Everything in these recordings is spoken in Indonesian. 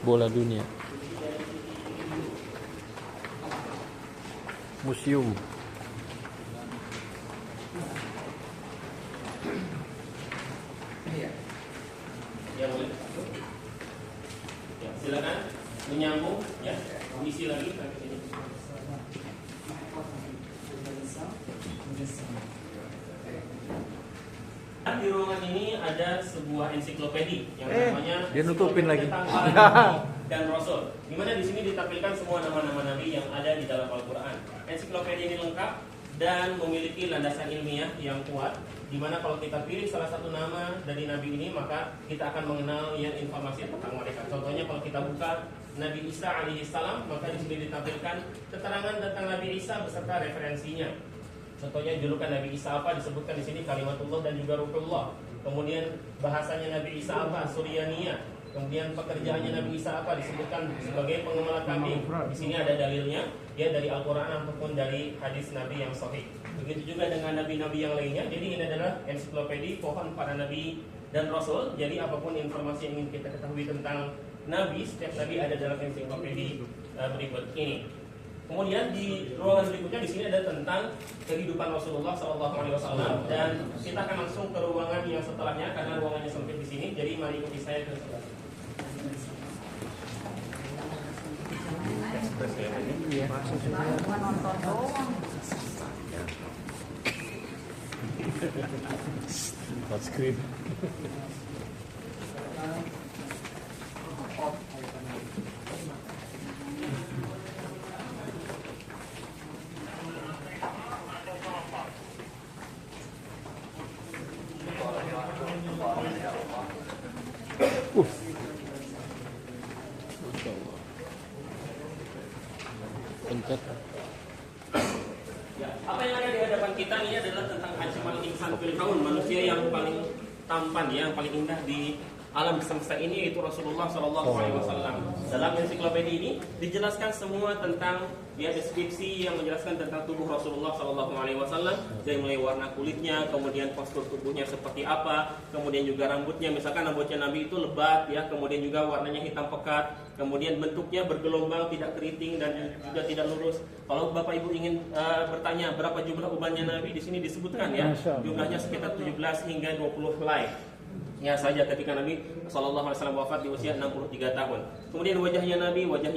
Bola dunia. Museum. Ya boleh. Ya, silakan menyambung ya, isi lagi sampai sini. Di ruangan ini ada sebuah ensiklopedi yang namanya dia nutupin lagi tentang para nabi dan rasul. Di mana di sini ditampilkan semua nama-nama nabi yang ada di dalam Al-Qur'an. Ensiklopedi ini lengkap dan memiliki landasan ilmiah yang kuat, di mana kalau kita pilih salah satu nama dari nabi ini, maka kita akan mengenal yang informasi tentang mereka. Contohnya kalau kita buka Nabi Isa alaihi salam, maka di sini ditampilkan keterangan tentang Nabi Isa beserta referensinya. Contohnya julukan Nabi Isa apa disebutkan di sini, kalimatullah dan juga ruhullah. Kemudian bahasanya Nabi Isa apa, Suryaniyah. Kemudian pekerjaannya Nabi Isa apa disebutkan sebagai pengembala kambing. Di sini ada dalilnya ya dari Al-Qur'an ataupun dari hadis Nabi yang sahih. Begitu juga dengan nabi-nabi yang lainnya. Jadi ini adalah ensiklopedi pohon para nabi dan rasul. Jadi apapun informasi yang ingin kita ketahui tentang nabi, setiap nabi ada dalam ensiklopedi berikut ini. Kemudian di ruangan berikutnya di sini ada tentang kehidupan Rasulullah SAW, dan kita akan langsung ke ruangan yang setelahnya karena ruangannya sempit di sini. Jadi mari ikuti saya ke sebelah. Touchscreen. Ya, apa yang ada di hadapan kita ini adalah tentang ajmal insan fil kaun, manusia yang paling tampan, yang paling indah di alam semesta ini, yaitu Rasulullah SAW. Dalam ensiklopedi ini dijelaskan semua tentang deskripsi yang menjelaskan tentang tubuh Rasulullah SAW, dari mulai warna kulitnya, kemudian postur tubuhnya seperti apa, kemudian juga rambutnya. Misalkan rambutnya Nabi itu lebat ya, kemudian juga warnanya hitam pekat, kemudian bentuknya bergelombang, tidak keriting dan juga tidak lurus. Kalau Bapak Ibu ingin bertanya berapa jumlah ubannya Nabi, di sini disebutkan ya, jumlahnya sekitar 17 hingga 20 helai. Ya saja ketika Nabi SAW wafat di usia 63 tahun. Kemudian wajahnya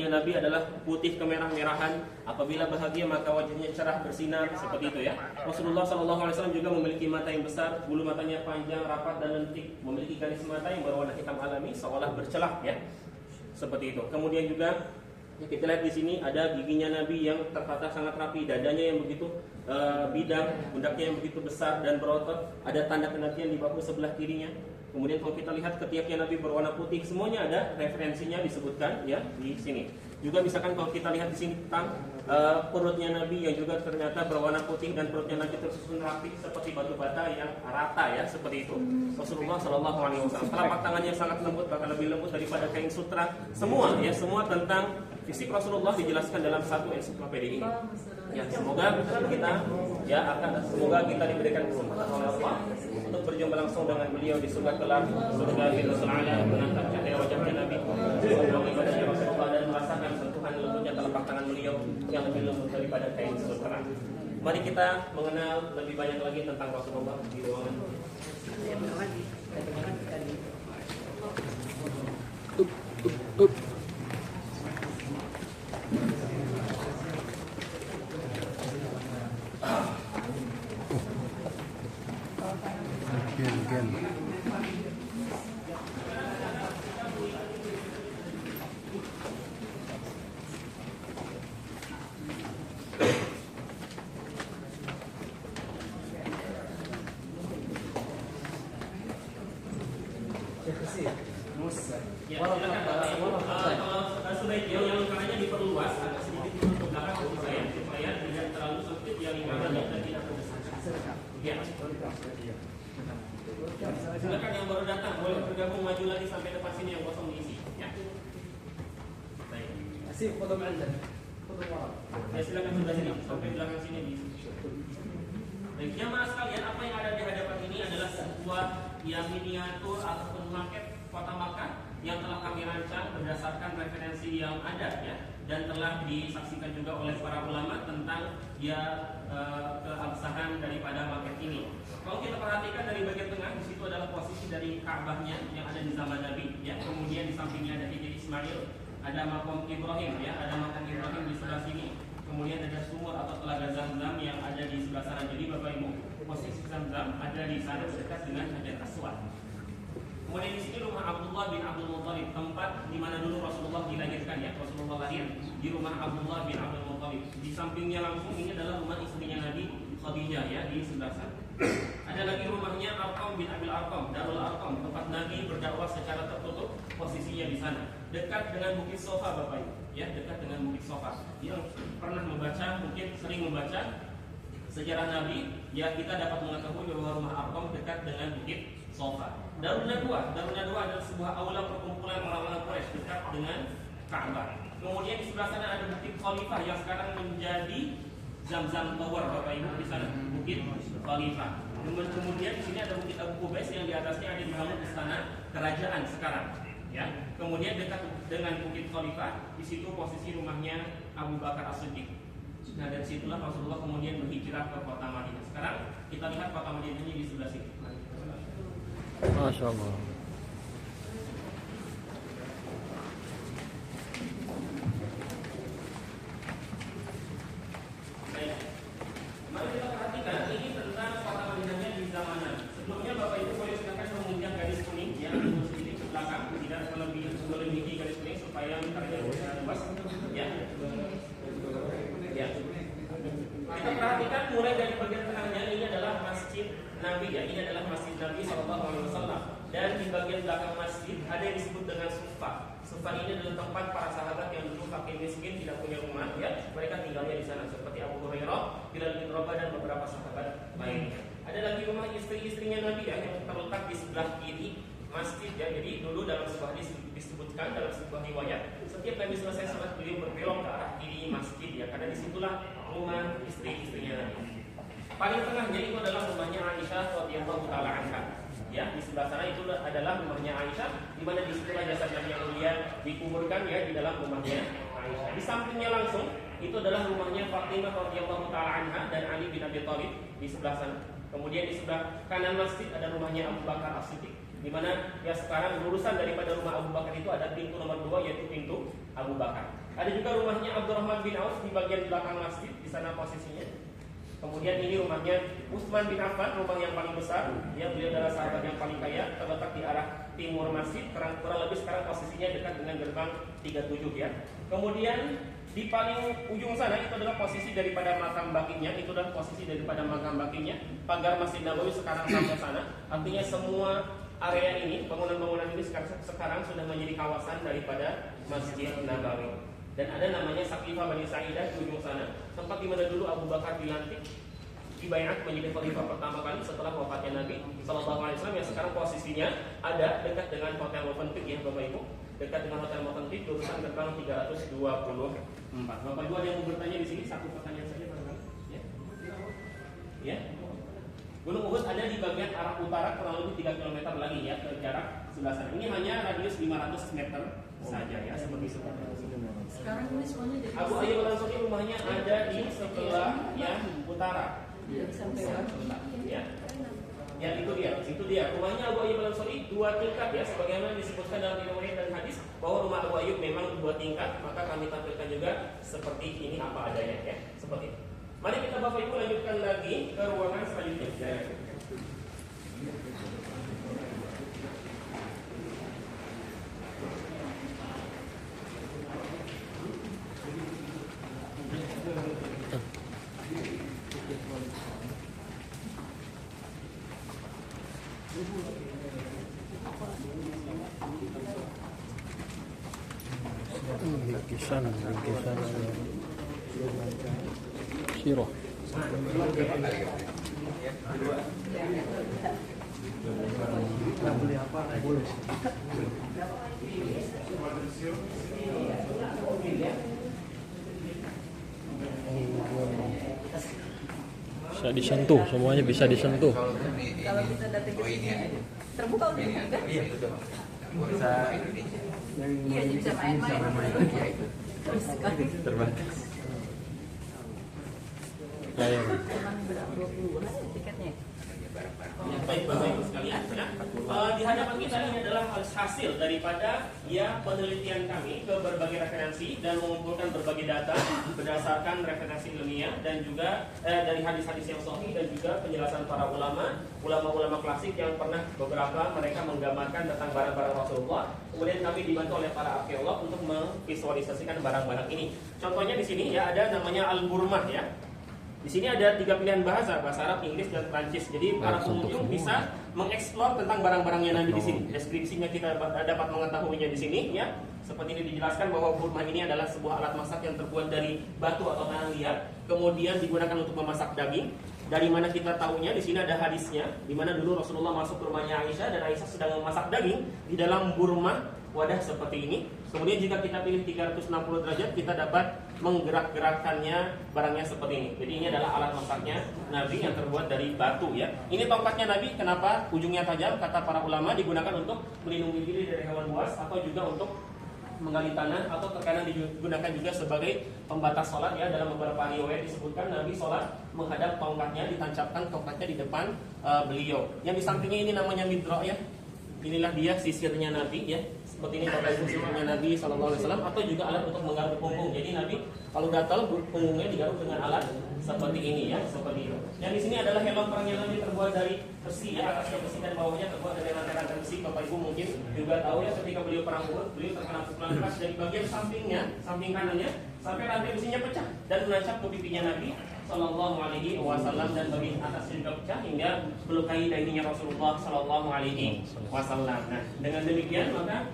Nabi adalah putih kemerah-merahan. Apabila bahagia maka wajahnya cerah bersinar, seperti itu ya. Rasulullah SAW juga memiliki mata yang besar, bulu matanya panjang, rapat dan lentik, memiliki garis mata yang berwarna hitam alami seolah bercelah ya. Seperti itu. Kemudian juga kita lihat di sini ada giginya Nabi yang tertata sangat rapi, dadanya yang begitu bidang, pundaknya yang begitu besar dan berotot, ada tanda kematian di bahu sebelah kirinya. Kemudian kalau kita lihat ketiaknya Nabi berwarna putih, semuanya ada referensinya disebutkan ya di sini. Juga misalkan kalau kita lihat di sini tentang perutnya Nabi yang juga ternyata berwarna putih dan perutnya Nabi tersusun rapi seperti batu bata yang rata ya, seperti itu. Rasulullah SAW. Telapak tangannya sangat lembut, bahkan lebih lembut daripada kain sutra. Semua ya, semua tentang fisik Rasulullah dijelaskan dalam satu ensiklopedi ini. Ya, semoga kita diberikan kesempatan oleh Allah untuk berjumpa langsung dengan beliau di surga kelak, surga Firdaus A'la, menatap cahaya wajahnya Nabi, membangun ibadahnya Rasulullah dan merasakan sentuhan lembutnya telapak tangan beliau yang lebih lembut daripada kain sutra. Mari kita mengenal lebih banyak lagi tentang Rasulullah di ruangan. Ya, sebaiknya yang lingkarannya diperluas agak sedikit ke belakang untuk saya supaya tidak terlalu sempit yang lingkarannya dan tidak terbesar. Ya. Silakan yang baru datang boleh bergabung maju lagi sampai depan sini yang kosong diisi. Ya. Baik. Ya silakan sebelah sini sampai belakang sini diisi. Baik, jamaah sekalian, apa yang ada di hadapan ini adalah sebuah yang miniatur ataupun maket kota Makkah yang telah kami rancang berdasarkan referensi yang ada ya, dan telah disaksikan juga oleh para ulama tentang keabsahan daripada maket ini. Kalau kita perhatikan dari bagian tengah, di situ adalah posisi dari Ka'bahnya yang ada di zaman Nabi ya. Kemudian di sampingnya ada Hijr Ismail, ada makam Ibrahim ya, ada makam Ibrahim di sebelah sini. Kemudian ada sumur atau telaga Zamzam yang ada di sebelah sana. Jadi Bapak Ibu, posisi Zamzam ada di sana dekat dengan Hajar Aswad. Kemudian di sini rumah Abdullah bin Abdul Muttalib, tempat di mana dulu Rasulullah dilahirkan ya. Rasulullah lahir di rumah Abdullah bin Abdul Muttalib. Di sampingnya langsung ini adalah rumah istrinya Nabi Khadijah ya, di sebelah sana. Ada lagi rumahnya Arqam bin Abil Arqam, Darul Arqam, tempat Nabi berdakwah secara tertutup, posisinya di sana. Dekat dengan Bukit Sofa Bapak Ibu, ya, dekat dengan Bukit Sofa. Yang pernah membaca, mungkin sering membaca sejarah Nabi, ya kita dapat mengetahui bahwa rumah Arqam dekat dengan Bukit Sofa. Darun Nadwa adalah sebuah aula perkumpulan orang-orang Quraisy dekat dengan Ka'bah. Kemudian di sebelah sana ada Bukit Khalifah yang sekarang menjadi Zamzam Tower Bapak Ibu, di sana Bukit Khalifah. Kemudian di sini ada Bukit Abu Qubais yang di atasnya ada dibangun istana kerajaan sekarang. Ya. Kemudian dekat dengan Bukit Khalifah, di situ posisi rumahnya Abu Bakar As-Siddiq. Nah dari situlah Rasulullah kemudian berhijrah ke kota Madinah. Sekarang kita lihat kota Madinahnya di sebelah sini. Masya Allah. Baik. Mari kita perhatikan ini tentang kota Madinahnya di zaman Nabi. Sebelumnya Bapak Ibu boleh silakan menginjak garis kuning ya, sedikit ke belakang, tidak melebihi garis kuning supaya karya luas. Ya. Ya. Kita perhatikan mulai dari bagian tengahnya, ini adalah Masjid Nabi ya, ini adalah Masjid Nabi SAW. Dan di bagian belakang masjid ada yang disebut dengan Sufa. Sufa ini adalah tempat para sahabat yang dulu fakir miskin, tidak punya rumah ya, mereka tinggalnya di sana seperti Abu Hurairah, Bilal bin Rabah dan beberapa sahabat lainnya. Ada lagi rumah istri-istrinya Nabi ya, yang terletak di sebelah kiri masjid ya. Jadi dulu dalam sebuah hadis disebutkan dalam sebuah riwayat, setiap Nabi selesai salat beliau berbelok ke arah kiri masjid ya, karena disitulah rumah istri-istrinya Nabi. Paling tengahnya itu adalah rumahnya Aisyah radhiyallahu taala anha. Ya, di sebelah sana itu adalah rumahnya Aisyah, di mana di situlah jasad Nabi yang mulia dikuburkan ya, di dalam rumahnya Aisyah. Di sampingnya langsung itu adalah rumahnya Fatimah radhiyallahu taala anha dan Ali bin Abi Thalib di sebelah sana. Kemudian di sebelah kanan masjid ada rumahnya Abu Bakar As-Siddiq, di mana ya sekarang lulusan daripada rumah Abu Bakar itu ada pintu nomor 2 yaitu pintu Abu Bakar. Ada juga rumahnya Abdurrahman bin Auf di bagian belakang masjid, di sana posisinya. Kemudian ini rumahnya Utsman bin Affan, rumah yang paling besar. Ya, beliau adalah sahabat yang paling kaya, terletak di arah timur masjid, kurang lebih sekarang posisinya dekat dengan gerbang 37 ya. Kemudian di paling ujung sana itu adalah posisi daripada makam bakinya, itu adalah posisi daripada makam bakinya. Pagar Masjid Nabawi sekarang sampai sana. Artinya semua area ini, bangunan-bangunan ini sekarang sudah menjadi kawasan daripada Masjid Nabawi. Dan ada namanya Saqifah Bani Sa'idah di ujung sana, tempat di mana dulu Abu Bakar dilantik, dibaiat menjadi khalifah pertama kali setelah wafatnya Nabi Sallallahu Alaihi Wasallam, yang sekarang posisinya ada dekat dengan Hotel Movenpick ya Bapak Ibu, dekat dengan Hotel Movenpick, jurusan gerbang 324. Bapak Ibu ada yang mau bertanya di sini? Satu pertanyaan saja barangkali. Ya. Ya. Gunung Uhud ada di bagian arah utara kurang lebih 3 km lagi ya ke jarak sebelah sana. Ini hanya radius 500 meter saja ya, seperti itu. Sekarang ini semuanya jadi Abu Ayyub Al-Ansari rumahnya ada di sebelah yang utara. sampai Ya. Ya itu dia. Rumahnya Abu Ayyub Al-Ansari 2 tingkat ya, sebagaimana disebutkan dalam riwayat dan hadis bahwa rumah Abu Ayyub memang 2 tingkat, maka kami tampilkan juga seperti ini apa adanya ya, seperti itu. Mari kita Bapak Ibu lanjutkan lagi ke ruangan selanjutnya. Ya. Bingkisan Sirah. Beli apa? Boleh. Bisa disentuh, semuanya bisa disentuh. kalau kita datang ke sini Terbuka udah kan? Iya betul. Bisa Iya, jadi bisa main-main. Ya itu Terus sekali. terbatas. Kayak Cuman berapa 20 lah tiketnya. Ya, baik Bapak Ibu sekalian, ya. Di hadapan kita ini adalah hasil daripada penelitian kami ke berbagai referensi dan mengumpulkan berbagai data berdasarkan referensi ilmiah dan juga dari hadis-hadis yang sahih dan juga penjelasan para ulama klasik yang pernah beberapa mereka menggambarkan tentang barang-barang Rasulullah. Kemudian kami dibantu oleh para arkeolog untuk memvisualisasikan barang-barang ini. Contohnya di sini ya ada namanya Al-Burmah ya. Di sini ada 3 pilihan bahasa Arab, Inggris, dan Prancis. Jadi para pengunjung bisa mengeksplor tentang barang-barangnya Nabi di sini. Deskripsinya kita dapat mengetahuinya di sini, ya. Seperti ini dijelaskan bahwa burmah ini adalah sebuah alat masak yang terbuat dari batu atau tanah liat, kemudian digunakan untuk memasak daging. Dari mana kita tahunya? Di sini ada hadisnya, di mana dulu Rasulullah masuk ke rumahnya Aisyah dan Aisyah sedang memasak daging di dalam burmah wadah seperti ini. Kemudian jika kita pilih 360 derajat, kita dapat menggerak-gerakkannya barangnya seperti ini. Jadi ini adalah alat masaknya Nabi yang terbuat dari batu ya. Ini tongkatnya Nabi, kenapa ujungnya tajam? Kata para ulama digunakan untuk melindungi diri dari hewan buas atau juga untuk menggali tanah atau terkadang digunakan juga sebagai pembatas sholat ya. Dalam beberapa riwayat disebutkan Nabi sholat menghadap tongkatnya, ditancapkan tongkatnya di depan beliau. Yang di sampingnya ini namanya midra ya. Inilah dia sisirnya Nabi ya. Seperti ini Bapak Ibu sisirnya Nabi SAW atau juga alat untuk menggaruk punggung. Jadi Nabi kalau gatal punggungnya digaruk dengan alat seperti ini ya, seperti itu. Yang di sini adalah helm perangnya Nabi terbuat dari besi ya, atasnya besi dan bawahnya terbuat dari rantai-rantai besi. Bapak Ibu mungkin juga tahu ya ketika beliau perang Uhud, beliau terkena pukulan keras dari bagian sampingnya, samping kanannya sampai rantai besinya pecah dan menancap ke pipinya Nabi Sallallahu Alaihi Wasallam dan bagian atasnya juga pecah hingga melukai dahinya Rasulullah Sallallahu Alaihi Wasallam. Nah, dengan demikian maka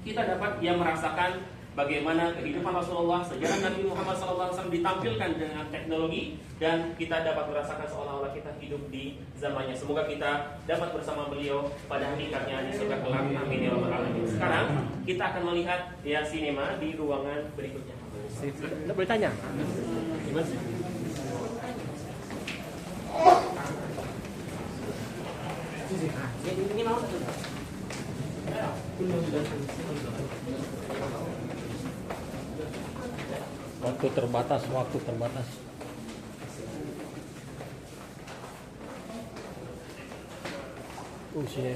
kita dapat merasakan bagaimana kehidupan Rasulullah, sejarah Nabi Muhammad SAW ditampilkan dengan teknologi dan kita dapat merasakan seolah-olah kita hidup di zamannya. Semoga kita dapat bersama beliau pada hakikatnya di surga kelak. Amin ya rabbal alamin. Sekarang kita akan melihat ya sinema di ruangan berikutnya. Anda boleh tanya? Gimana sih? Ini mau satu. Waktu terbatas. Usia.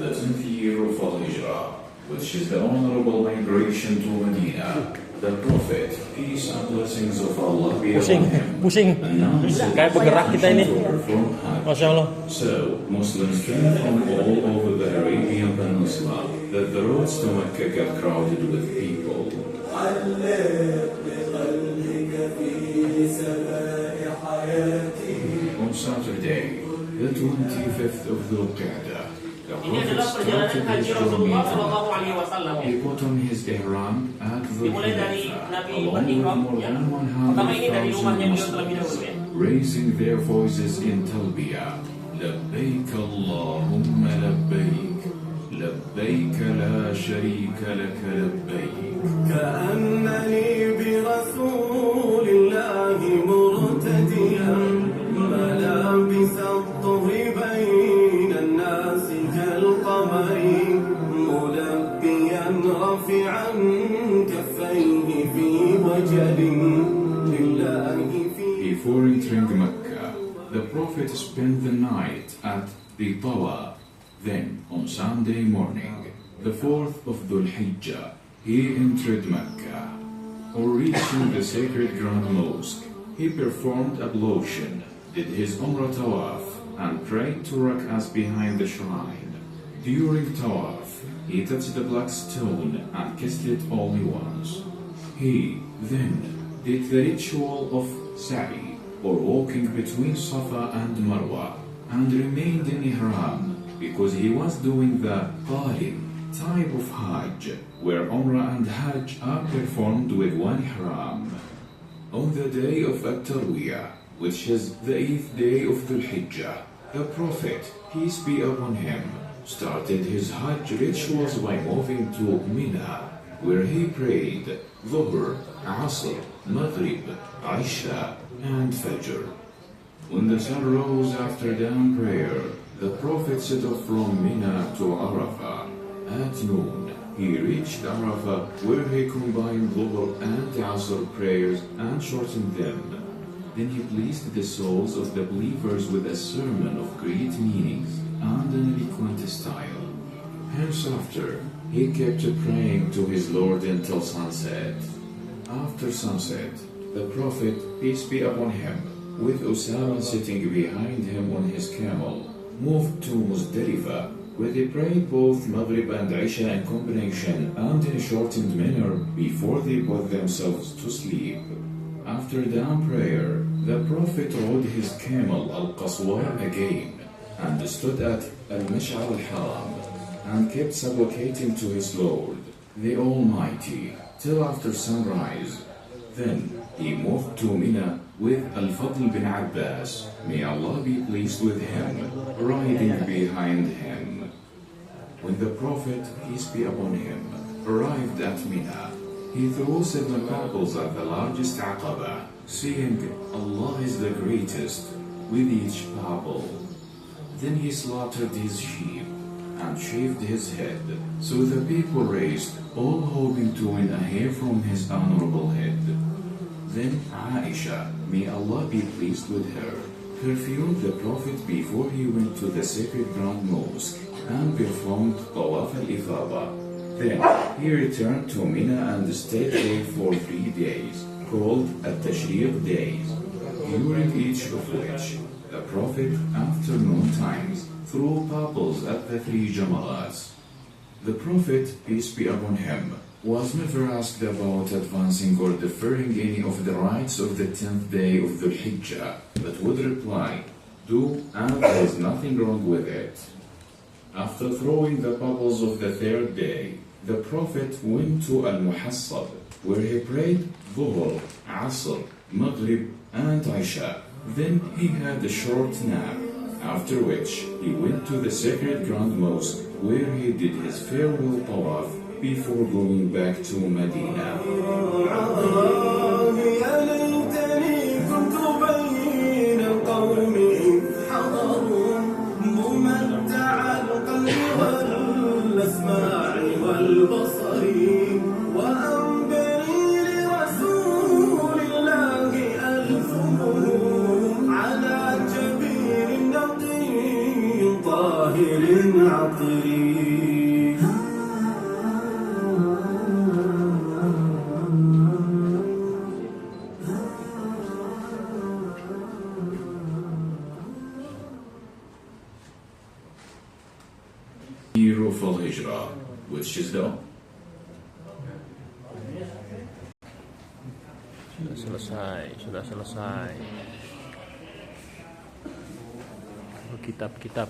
The 10th year of Al-Hijrah, which is the honorable migration to Medina, the Prophet, peace and blessings of Allah be upon him, announced Kayak bergerak kita ini. from Hajj. Masya Allah. So, Muslims came from all over the Arabian Peninsula that the roads to Mecca got crowded with people. On Saturday, the 25th of Dhul Qa'dah, the Ini Prophet adalah perjalanan started haji his Rasulullah journey. Sallallahu Alaihi Wasallam. He put on his ihram at the Dimulai dari Nabi along with berihram more ya. than Pertama ini dari rumahnya 100,000 beliau terlebih dahulu ya. raising their voices in talbiyah. لبيك اللهم لبيك لبيك لا شريك لك لبيك كأنني برسول الله مرتديا ملابس الطهر بين الناس كالقمر ملبيا رافعا كفيه في وجل لله في Before entering Mecca, the Prophet spent the night at the Tawa. Then, on Sunday morning, the 4th of Dhul Hijjah, he entered Mecca. On reaching the sacred Grand Mosque, he performed ablution, did his Umrah Tawaf, and prayed 2 rak'ahs behind the shrine. During Tawaf, he touched the black stone and kissed it only once. He then did the ritual of Sa'i, or walking between Safa and Marwa, and remained in Ihram because he was doing the Qarin type of Hajj, where Umrah and Hajj are performed with one Ihram. On the day of At-Tarwiyah, which is the 8th day of Dhul Hijjah, the Prophet, peace be upon him, started his Hajj rituals by moving to Mina, where he prayed Dhuhr, Asr, Maghrib, Isha, and Fajr. When the sun rose after dawn prayer, The Prophet set off from Mina to Arafah. At noon, he reached Arafah, where he combined Dhuhr and Asr prayers and shortened them. Then he pleased the souls of the believers with a sermon of great meanings and an eloquent style. Henceafter, he kept praying to his Lord until sunset. After sunset, the Prophet, peace be upon him, with Usama sitting behind him on his camel, moved to Muzdalifah, where they prayed both Maghrib and Isha in combination and in a shortened manner before they put themselves to sleep. After dawn prayer, the Prophet rode his camel Al-Qaswa again and stood at Al-Mash'ar al-Haram and kept supplicating to his Lord, the Almighty, till after sunrise. Then he moved to Mina with Al-Fadl bin Abbas, may Allah be pleased with him, riding behind him. When the Prophet, peace be upon him, arrived at Mina, he threw 7 pebbles at the largest Aqaba, saying, Allah is the greatest, with each pebble. Then he slaughtered his sheep and shaved his head. So the people raised, all hoping to win a hair from his honorable head. Then Aisha, may Allah be pleased with her, perfumed the Prophet before he went to the sacred Grand Mosque and performed Tawaf al-Ifada. Then he returned to Mina and stayed there for 3 days, called At-Tashriq days, during each of which the Prophet, after noon times, threw pebbles at the 3 Jamalats. The Prophet, peace be upon him, was never asked about advancing or deferring any of the rites of the 10th day of Dhul Hijjah, but would reply, do, and there is nothing wrong with it. After throwing the pebbles of the 3rd day, the Prophet went to Al-Muhassab, where he prayed Dhuhr, Asr, Maghrib, and Isha. Then he had a short nap, after which he went to the sacred Grand Mosque, where he did his farewell tawaf before going back to Medina. Year of Al-Hijrah, which is the Sudah selesai. Kitab-kitab.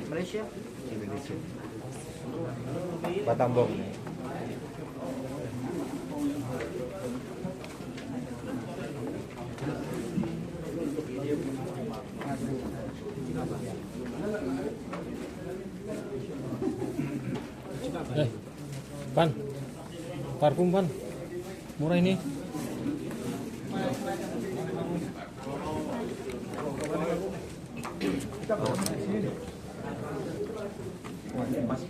Malaysia? Indonesia. Batambong. Pan, parfum Pan, murah ini.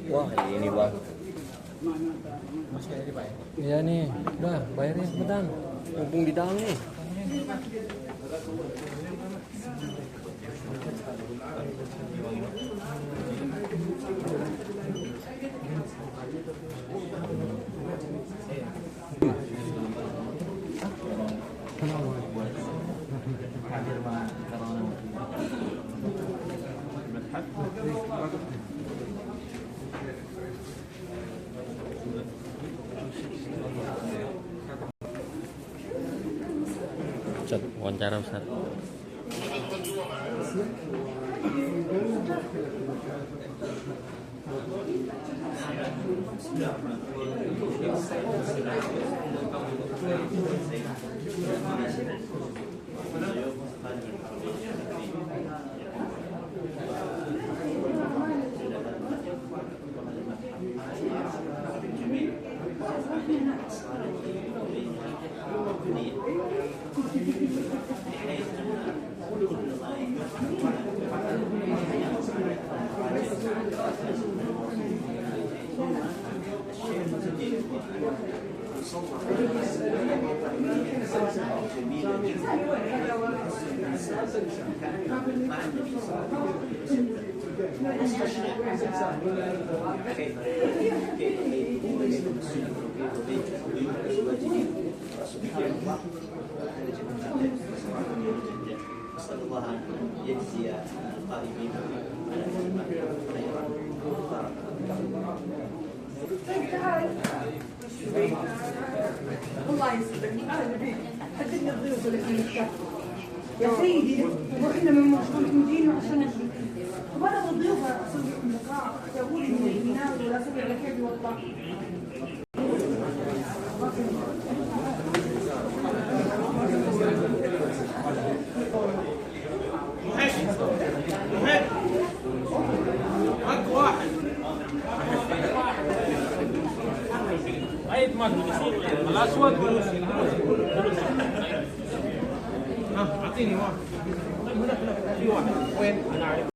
Wah, ini bang. Iya nih, udah bayarnya cepetan. Mumpung di dalam nih. Ustaz, wawancara Ustaz. أسأل الله أن يجزي القائمين على خيرا. الله يسلمك حددنا الضيوف اللي في يا سيدي واحنا من مشغول مدينه عشان وبرضه الضيوف صدق اللقاء يقول انه ينام ولا سبع على كيفي والله. الأسود اعطيني واحد في واحد وين؟